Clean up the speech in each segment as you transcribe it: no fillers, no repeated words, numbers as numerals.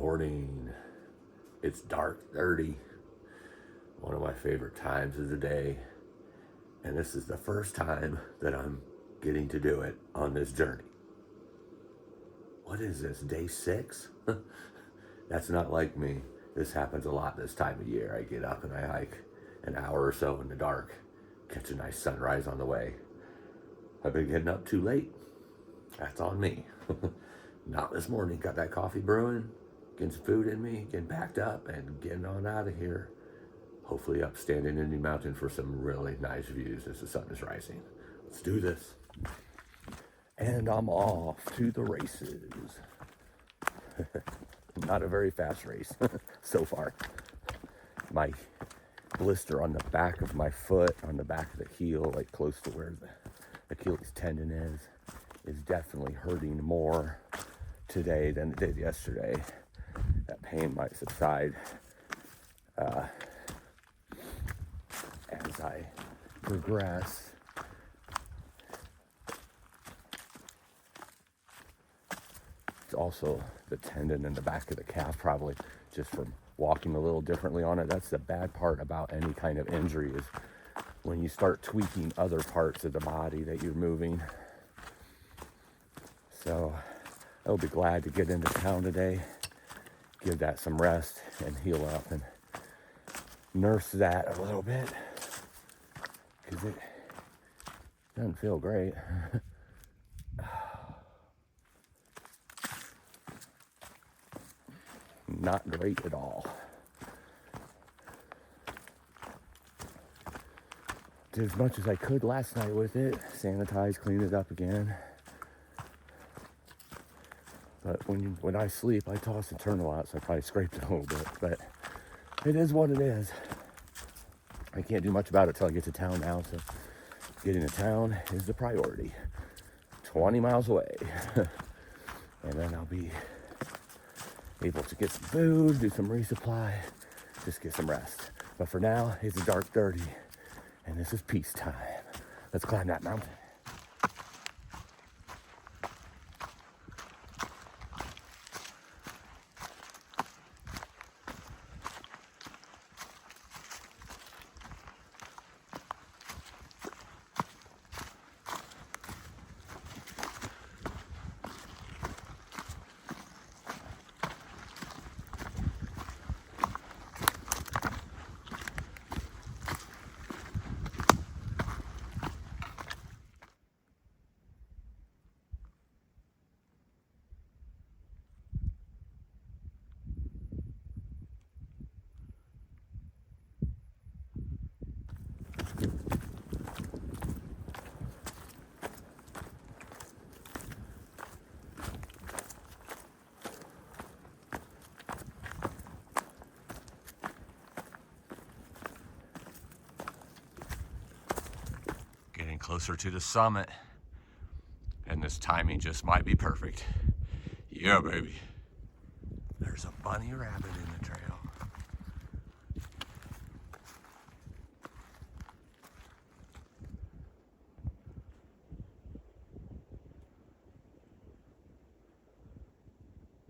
morning. It's dark 30, one of my favorite times of the day. And this is the first time that I'm getting to do it on this journey. What is this, day 6? That's not like me. This happens a lot this time of year. I get up and I hike an hour or so in the dark, catch a nice sunrise on the way. I've been getting up too late. That's on me. Not this morning. Got that coffee brewing, getting some food in me, getting packed up, and getting on out of here. Hopefully up standing in the mountain for some really nice views as the sun is rising. Let's do this. And I'm off to the races. Not a very fast race so far. My blister on the back of my foot, on the back of the heel, like close to where the Achilles tendon is definitely hurting more today than it did yesterday. That pain might subside as I progress. It's also the tendon in the back of the calf, probably just from walking a little differently on it. That's the bad part about any kind of injury, is when you start tweaking other parts of the body that you're moving. So I'll be glad to get into town today, give that some rest and heal up and nurse that a little bit, because it doesn't feel great. Not great at all. Did as much as I could last night with it, sanitize, clean it up again. But when I sleep, I toss and turn a lot, so I probably scraped it a little bit. But it is what it is. I can't do much about it till I get to town now, so getting to town is the priority. 20 miles away. And then I'll be able to get some food, do some resupply, just get some rest. But for now, it's a dark 30, and this is peacetime. Let's climb that mountain. Closer to the summit, and this timing just might be perfect. Yeah, baby. There's a bunny rabbit in the trail.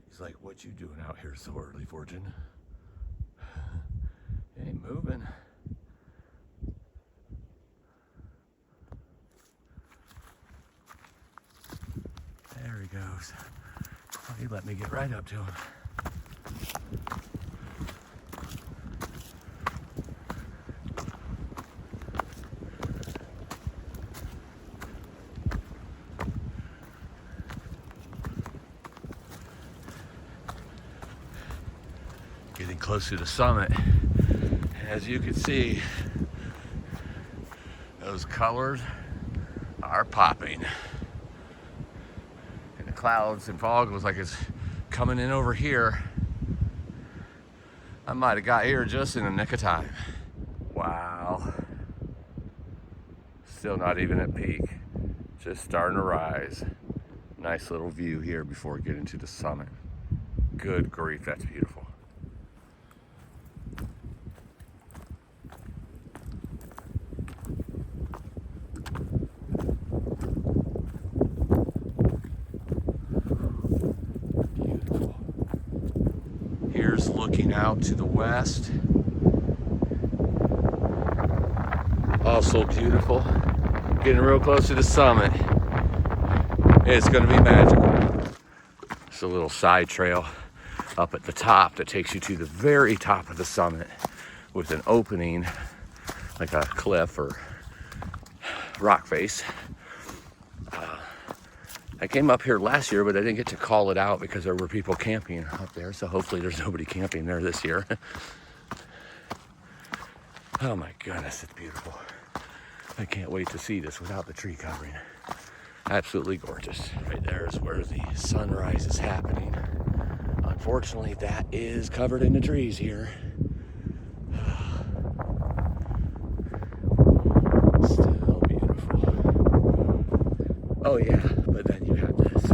He's like, "What you doing out here so early, Fortune?" Ain't moving. There he goes. Oh, he let me get right up to him. Getting close to the summit. As you can see, those colors are popping. Clouds and fog was like it's coming in over here. I might have got here just in the nick of time. Wow. Still not even at peak. Just starting to rise. Nice little view here before we get into the summit. Good grief, that's beautiful. Here's looking out to the west. Also beautiful. Getting real close to the summit. It's gonna be magical. It's a little side trail up at the top that takes you to the very top of the summit with an opening, like a cliff or rock face. I came up here last year, but I didn't get to call it out because there were people camping up there. So hopefully there's nobody camping there this year. Oh my goodness, it's beautiful. I can't wait to see this without the tree covering. Absolutely gorgeous. Right there is where the sunrise is happening. Unfortunately, that is covered in the trees here. Still beautiful. Oh yeah, but then you have this.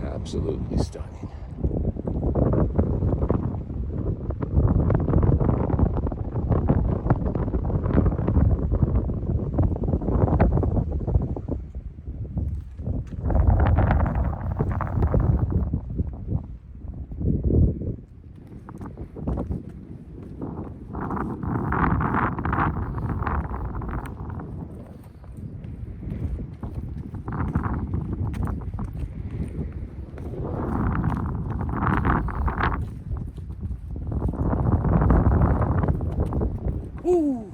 Absolutely stunning. Woo!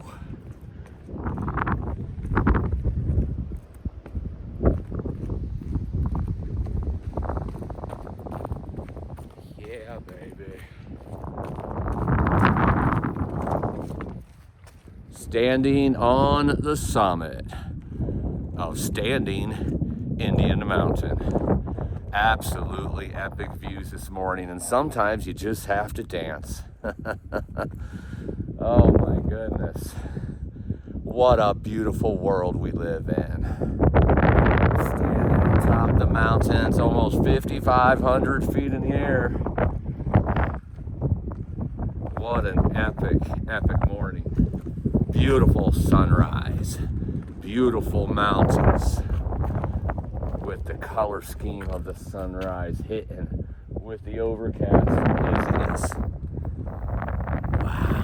Yeah, baby. Standing on the summit of Standing Indian Mountain. Absolutely epic views this morning, and sometimes you just have to dance. Oh my goodness. What a beautiful world we live in. Standing on top of the mountain, it's almost 5,500 feet in the air. What an epic, epic morning. Beautiful sunrise. Beautiful mountains with the color scheme of the sunrise hitting with the overcast haziness. Wow.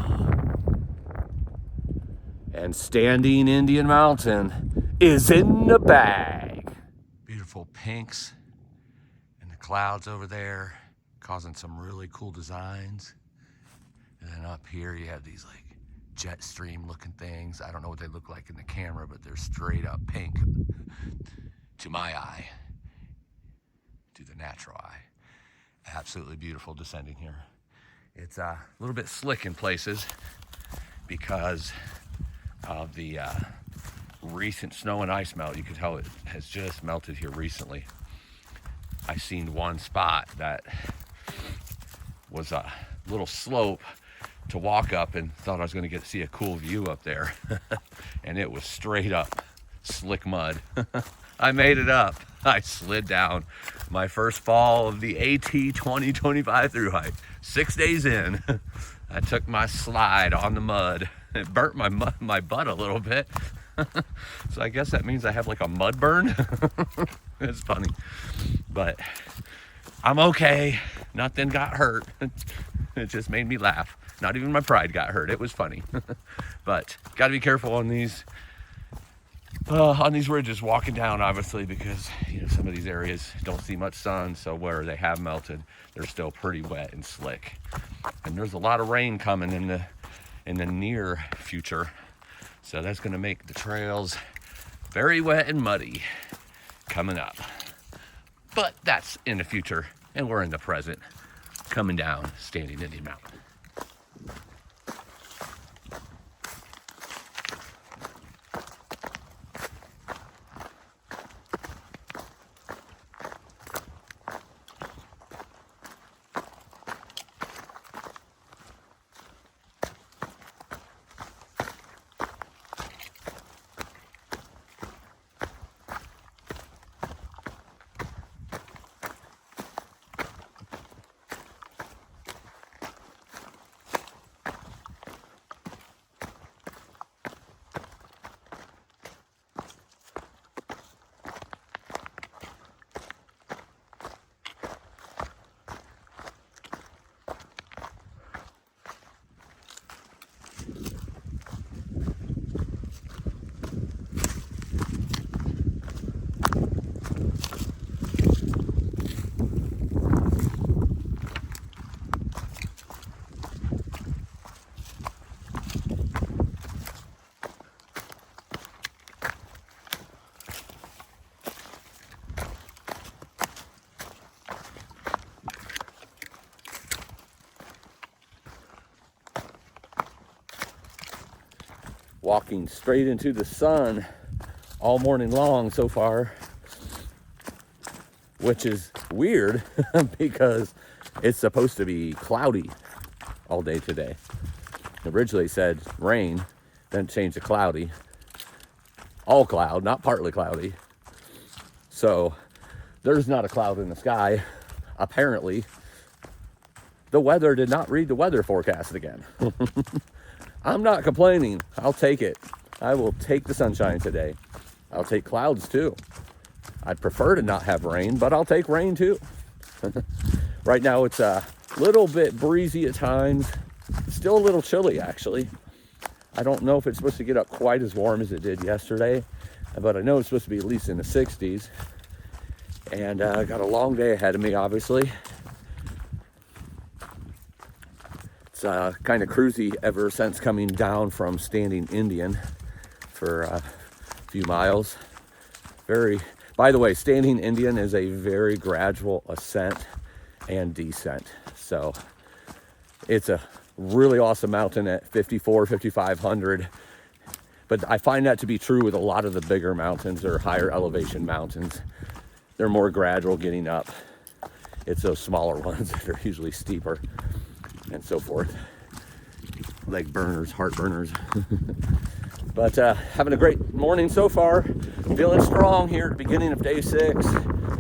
And Standing Indian Mountain is in the bag. Beautiful pinks and the clouds over there causing some really cool designs. And then up here you have these like jet stream looking things. I don't know what they look like in the camera, but they're straight up pink to my eye, to the natural eye. Absolutely beautiful descending here. It's a little bit slick in places because of the recent snow and ice melt. You can tell it has just melted here recently. I seen one spot that was a little slope to walk up and thought I was going to get to see a cool view up there. And it was straight up slick mud. I made it up. I slid down my first fall of the AT 2025 Thru-Hike. 6 days in, I took my slide on the mud. It burnt my butt a little bit. So I guess that means I have like a mud burn. It's funny. But I'm okay. Nothing got hurt. It just made me laugh. Not even my pride got hurt. It was funny. But got to be careful on these ridges walking down, obviously, because some of these areas don't see much sun. So where they have melted, they're still pretty wet and slick. And there's a lot of rain coming in the near future. So that's going to make the trails very wet and muddy coming up. But that's in the future, and we're in the present, coming down Standing Indian Mountain. walking straight into the sun all morning long so far, which is weird because it's supposed to be cloudy all day today. Originally said rain, then changed to cloudy. All cloud, not partly cloudy. So there's not a cloud in the sky. Apparently, the weather did not read the weather forecast again. I'm not complaining. I'll take it. I will take the sunshine today. I'll take clouds too. I'd prefer to not have rain, but I'll take rain too. Right now it's a little bit breezy at times. Still a little chilly actually. I don't know if it's supposed to get up quite as warm as it did yesterday, but I know it's supposed to be at least in the 60s. And I got a long day ahead of me, obviously. It's kind of cruisy ever since coming down from Standing Indian for a few miles. By the way, Standing Indian is a very gradual ascent and descent. So it's a really awesome mountain at 5,500. But I find that to be true with a lot of the bigger mountains or higher elevation mountains. They're more gradual getting up. It's those smaller ones that are usually steeper and so forth. Leg burners, heart burners. But having a great morning so far. Feeling strong here at the beginning of day 6,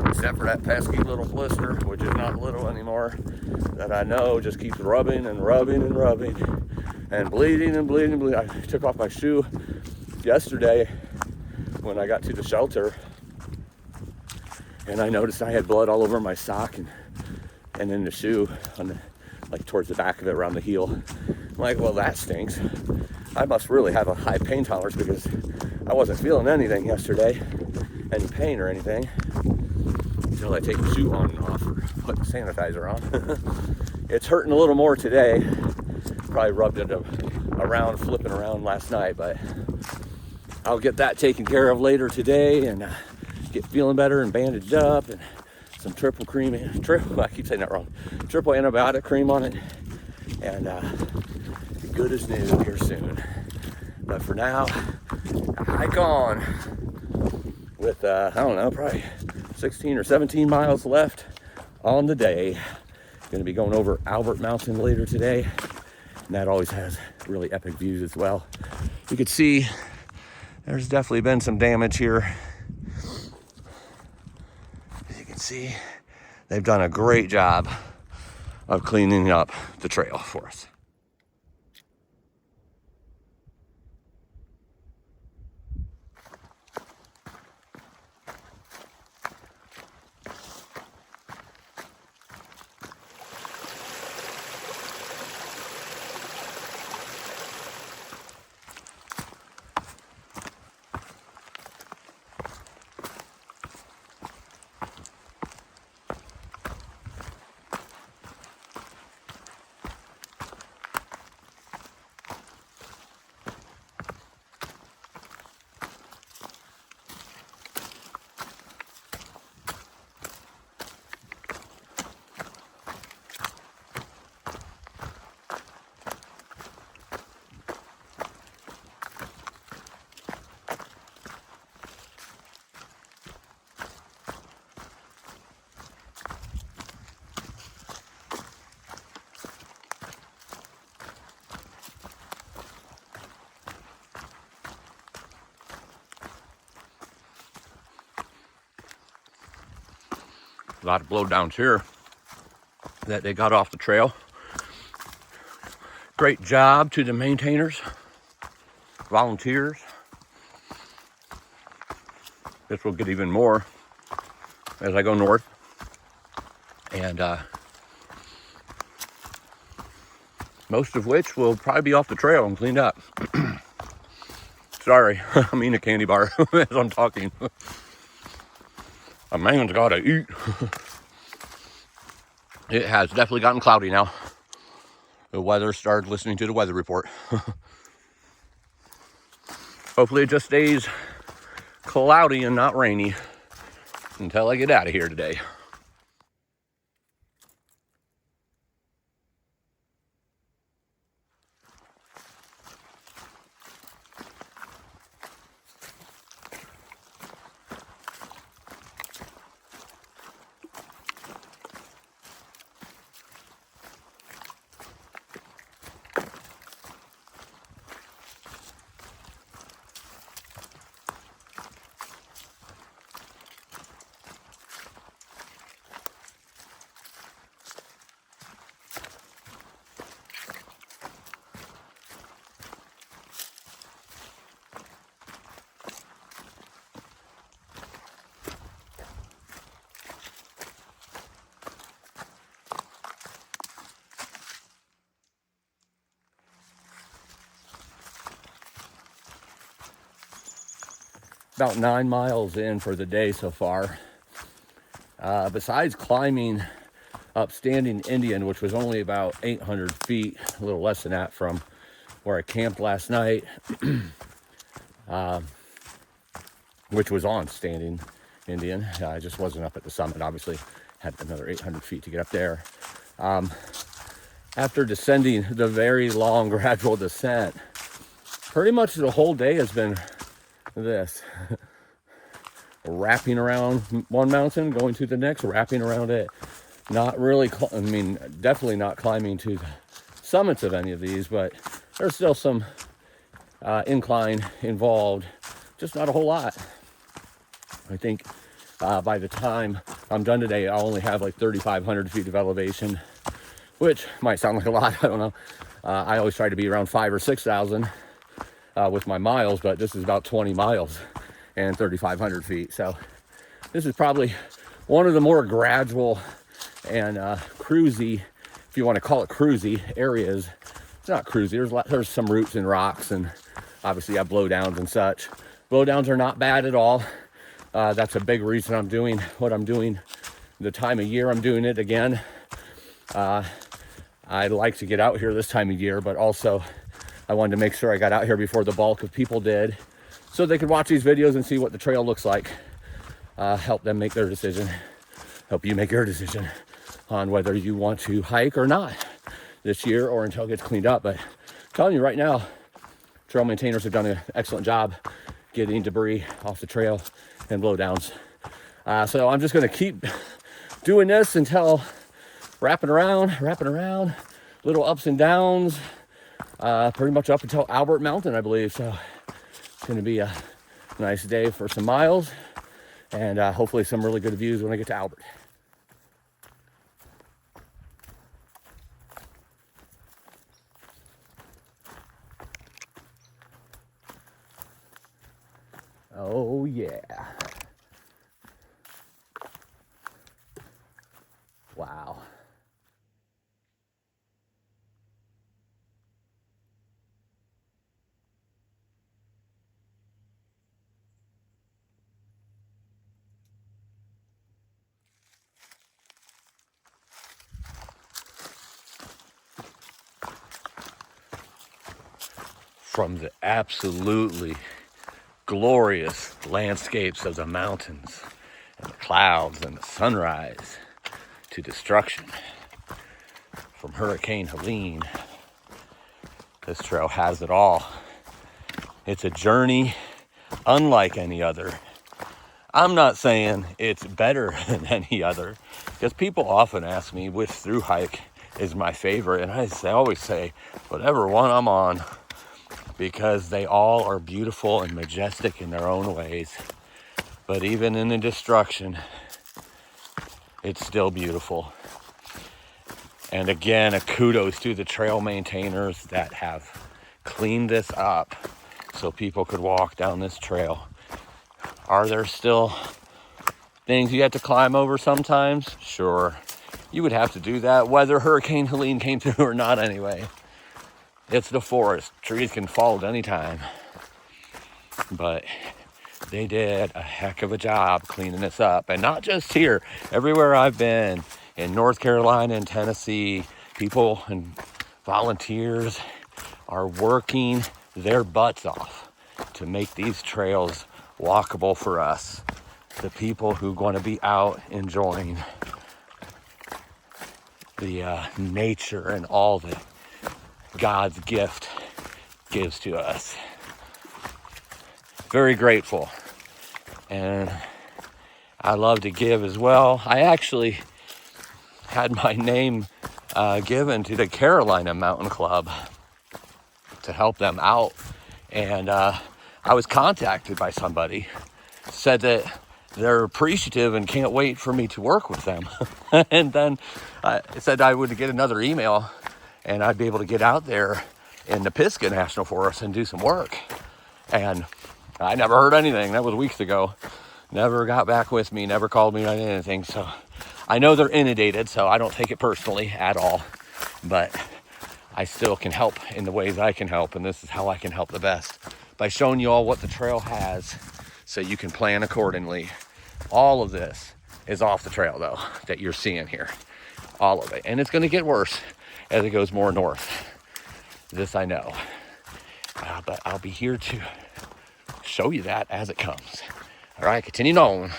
except for that pesky little blister, which is not little anymore, that I know just keeps rubbing and rubbing and rubbing and bleeding and bleeding and bleeding. I took off my shoe yesterday when I got to the shelter, and I noticed I had blood all over my sock and in the shoe, like towards the back of it, around the heel. I'm like, well, that stinks. I must really have a high pain tolerance because I wasn't feeling anything yesterday, any pain or anything, until I take the shoe on and off or put sanitizer on. It's hurting a little more today. Probably rubbed it around, flipping around last night, but I'll get that taken care of later today and get feeling better and bandaged up and some triple antibiotic cream on it, and be good as new here soon. But for now, a hike on with, I don't know, probably 16 or 17 miles left on the day. Going to be going over Albert Mountain later today, and that always has really epic views as well. You can see there's definitely been some damage here. As you can see, they've done a great job of cleaning up the trail for us. A lot of blowdowns here that they got off the trail. Great job to the maintainers, volunteers. This will get even more as I go north. And most of which will probably be off the trail and cleaned up. Sorry, I'm eating a candy bar as I'm talking. A man's gotta eat. It has definitely gotten cloudy now. The weather started listening to the weather report. Hopefully it just stays cloudy and not rainy until I get out of here today. about 9 miles in for the day so far. Besides climbing up Standing Indian, which was only about 800 feet, a little less than that from where I camped last night, which was on Standing Indian. I just wasn't up at the summit, obviously. Had another 800 feet to get up there. After descending the very long gradual descent, pretty much the whole day has been this. Wrapping around one mountain, going to the next, wrapping around it. Not really, definitely not climbing to the summits of any of these, but there's still some incline involved, just not a whole lot. I think by the time I'm done today, I'll only have like 3,500 feet of elevation, which might sound like a lot, I don't know. I always try to be around 5,000 or 6,000 with my miles, but this is about 20 miles and 3,500 feet. So this is probably one of the more gradual and cruisy, if you want to call it cruisy, areas. It's not cruisy. There's some roots and rocks, and obviously you have blowdowns and such. Blowdowns are not bad at all. That's a big reason I'm doing what I'm doing. The time of year I'm doing it again. I like to get out here this time of year, but also I wanted to make sure I got out here before the bulk of people did, so they could watch these videos and see what the trail looks like. Help them make their decision. Help you make your decision on whether you want to hike or not this year or until it gets cleaned up. But I'm telling you right now, trail maintainers have done an excellent job getting debris off the trail and blowdowns. So I'm just going to keep doing this until wrapping around, little ups and downs, pretty much up until Albert Mountain, I believe. So it's going to be a nice day for some miles, and hopefully some really good views when I get to Albert. Oh yeah. Wow. From the absolutely glorious landscapes of the mountains and the clouds and the sunrise to destruction from Hurricane Helene, this trail has it all. It's a journey unlike any other. I'm not saying it's better than any other, because people often ask me which Thru-Hike is my favorite, and I always say whatever one I'm on, because they all are beautiful and majestic in their own ways. But even in the destruction, it's still beautiful. And again, a kudos to the trail maintainers that have cleaned this up so people could walk down this trail. Are there still things you have to climb over sometimes? Sure. You would have to do that whether Hurricane Helene came through or not anyway. It's the forest. Trees can fall at any time. But they did a heck of a job cleaning this up. And not just here. Everywhere I've been, in North Carolina and Tennessee, people and volunteers are working their butts off to make these trails walkable for us, the people who want to be out enjoying the nature and all that God's gift gives to us. Very grateful. And I love to give as well. I actually had my name given to the Carolina Mountain Club to help them out. And I was contacted by somebody, said that they're appreciative and can't wait for me to work with them. And then I said I would get another email and I'd be able to get out there in the Pisgah National Forest and do some work. And I never heard anything. That was weeks ago. Never got back with me, never called me on anything. So I know they're inundated, so I don't take it personally at all. But I still can help in the ways I can help, and this is how I can help the best. By showing you all what the trail has so you can plan accordingly. All of this is off the trail though, that you're seeing here. All of it. And it's gonna get worse as it goes more north. This I know. But I'll be here to show you that as it comes. All right, continuing on.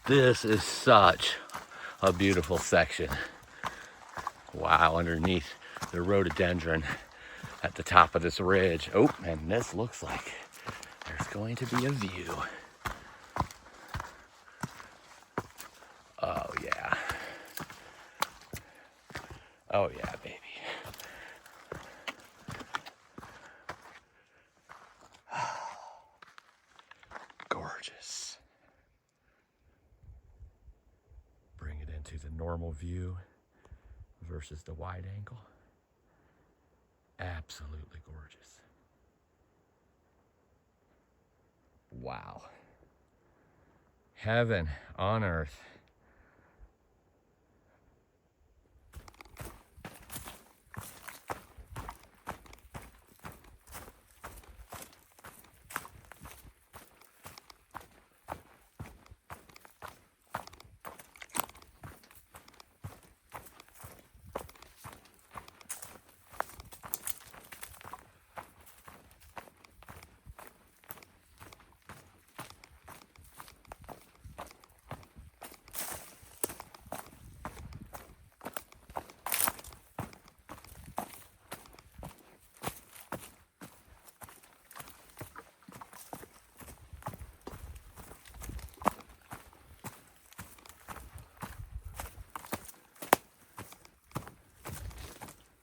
This is such a beautiful section. Wow, underneath the rhododendron at the top of this ridge. Oh, and this looks like there's going to be a view. Oh yeah. Oh yeah, baby. Gorgeous. Bring it into the normal view versus the wide angle. Absolutely gorgeous. Wow. Heaven on earth.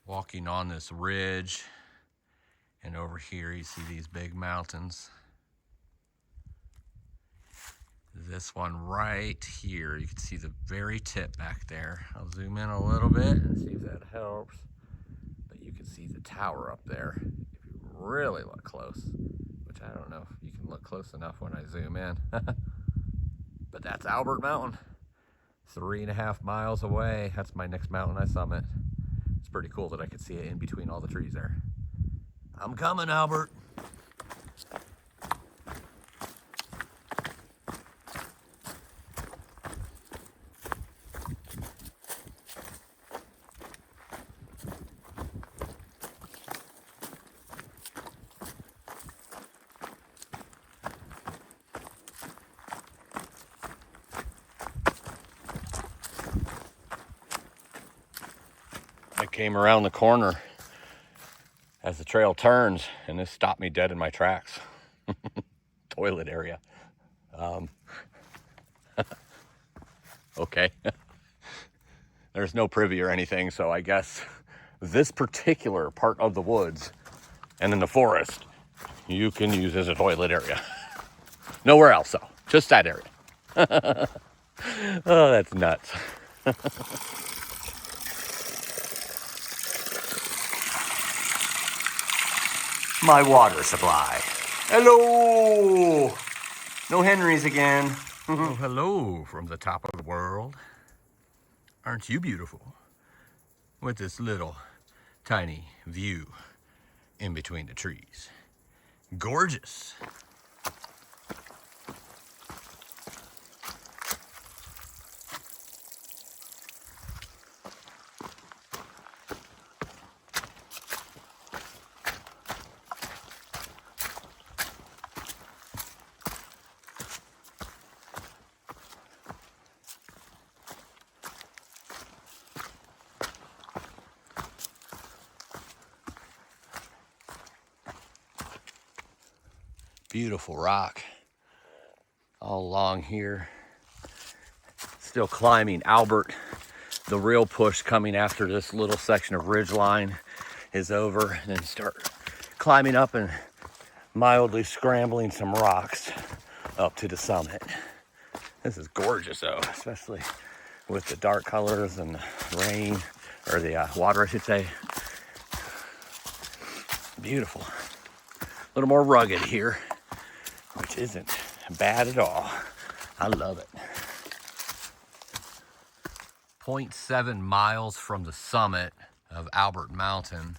Walking on this ridge, and over here you see these big mountains. This one right here, you can see the very tip back there. I'll zoom in a little bit and see if that helps. But you can see the tower up there if you really look close, which I don't know if you can look close enough when I zoom in. But that's Albert Mountain, 3.5 miles away. That's my next mountain I summit. It's pretty cool that I could see it in between all the trees there. I'm coming, Albert. I came around the corner as the trail turns, and this stopped me dead in my tracks. Toilet area. Okay. There's no privy or anything, so I guess this particular part of the woods and in the forest you can use as a toilet area. Nowhere else though, just that area. Oh, that's nuts. My water supply. Hello! No Henrys again. Oh, hello from the top of the world. Aren't you beautiful? With this little tiny view in between the trees. Gorgeous. Beautiful rock all along here. Still climbing Albert. The real push coming after this little section of ridgeline is over, and then start climbing up and mildly scrambling some rocks up to the summit. This is gorgeous though, especially with the dark colors and the rain, or the water I should say, beautiful. A little more rugged here, which isn't bad at all. I love it. 0.7 miles from the summit of Albert Mountain,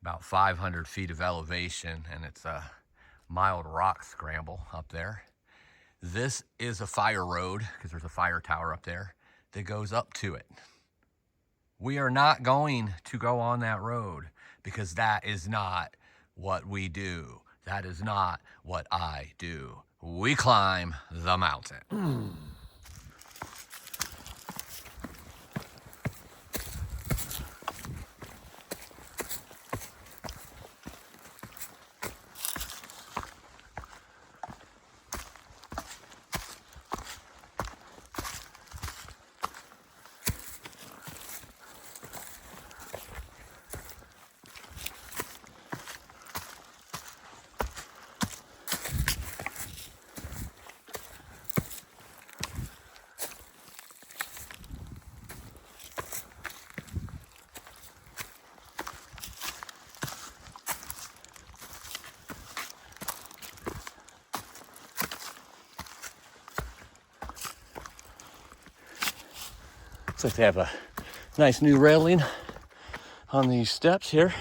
about 500 feet of elevation, and it's a mild rock scramble up there. This is a fire road, because there's a fire tower up there that goes up to it. We are not going to go on that road, because that is not what we do. That is not what I do. We climb the mountain. Looks like they have a nice new railing on these steps here.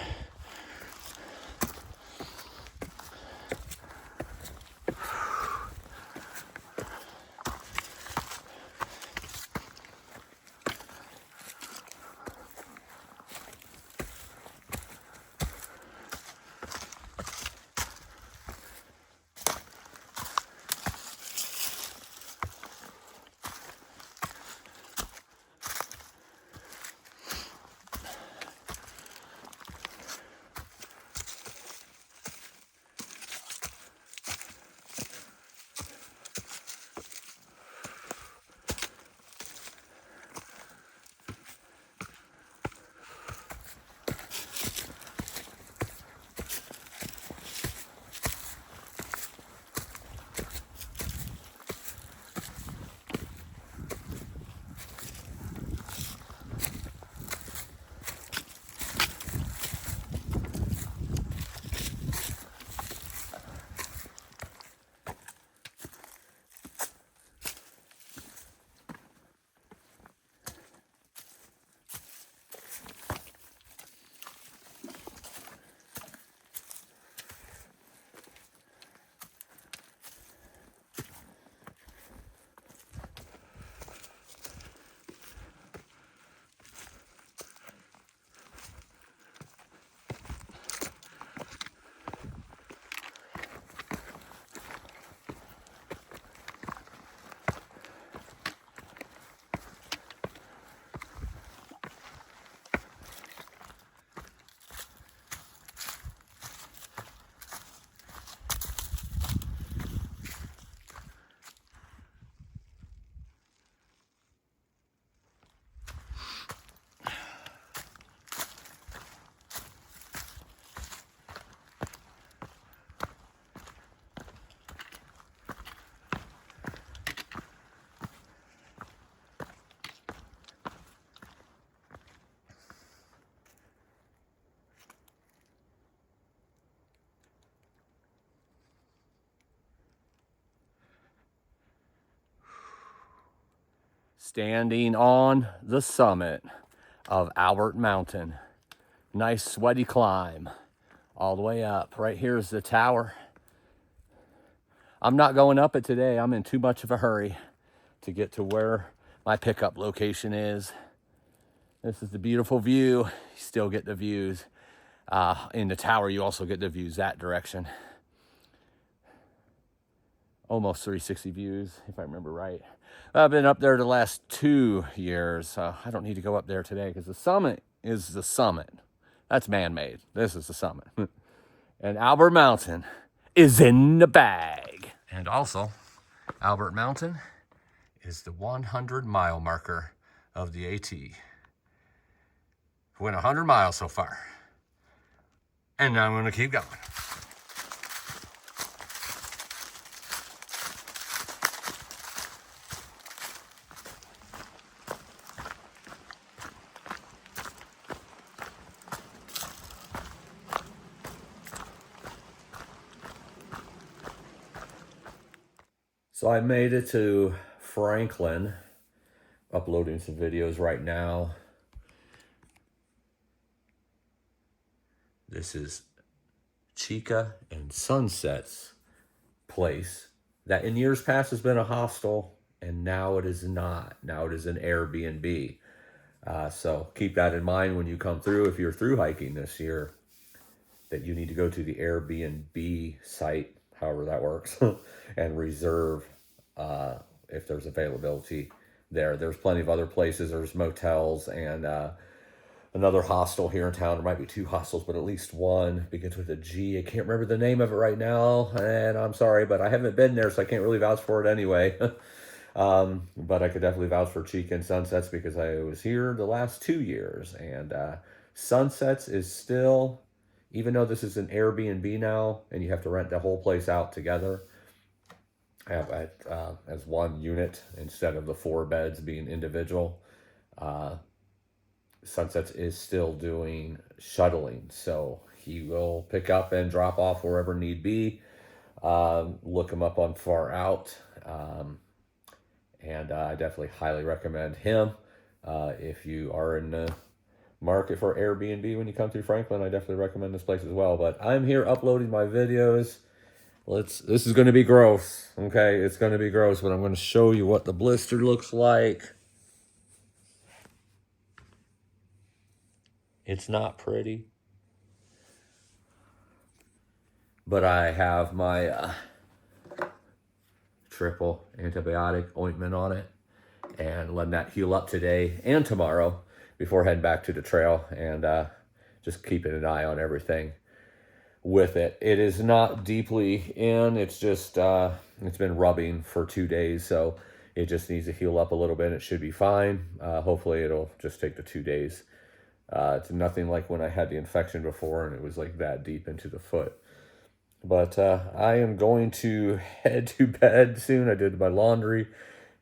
Standing on the summit of Albert Mountain. Nice sweaty climb all the way up. Right here is the tower. I'm not going up it today. I'm in too much of a hurry to get to where my pickup location is. This is the beautiful view. You still get the views. In the tower, you also get the views that direction. Almost 360 views, if I remember right. I've been up there the last 2 years. I don't need to go up there today because the summit is the summit. That's man-made. This is the summit. And Albert Mountain is in the bag. And also, Albert Mountain is the 100-mile marker of the AT. Went 100 miles so far. And now I'm going to keep going. So I made it to Franklin, uploading some videos right now. This is Chica and Sunset's place that in years past has been a hostel, and now it is not. Now it is an Airbnb. So keep that in mind when you come through. If you're through hiking this year, that you need to go to the Airbnb site, however that works, and reserve if there's availability there. There's plenty of other places. There's motels and another hostel here in town. There might be two hostels, but at least one begins with a G. I can't remember the name of it right now, and I'm sorry, but I haven't been there, so I can't really vouch for it anyway. But I could definitely vouch for Chica and Sunsets because I was here the last 2 years, and Sunsets is still, even though this is an Airbnb now, and you have to rent the whole place out together, as one unit instead of the 4 beds being individual. Sunsets is still doing shuttling, so he will pick up and drop off wherever need be. Look him up on Far Out, and I definitely highly recommend him. If you are in the market for Airbnb when you come through Franklin, I definitely recommend this place as well. But I'm here uploading my videos. This is going to be gross, okay? It's going to be gross, but I'm going to show you what the blister looks like. It's not pretty, but I have my triple antibiotic ointment on it, and letting that heal up today and tomorrow before heading back to the trail, and just keeping an eye on everything with it. It is not deeply in. It's just it's been rubbing for 2 days, so it just needs to heal up a little bit. It should be fine. Hopefully it'll just take the 2 days. It's nothing like when I had the infection before and it was like that deep into the foot. But I am going to head to bed soon. I did my laundry,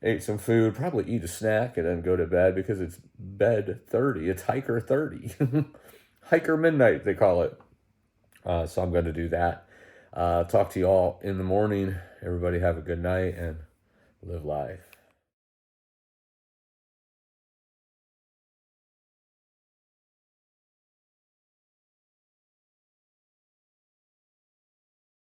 ate some food, probably eat a snack, and then go to bed because it's bed 30. It's hiker 30. Hiker midnight, they call it. So I'm going to do that. Talk to you all in the morning. Everybody have a good night and live life.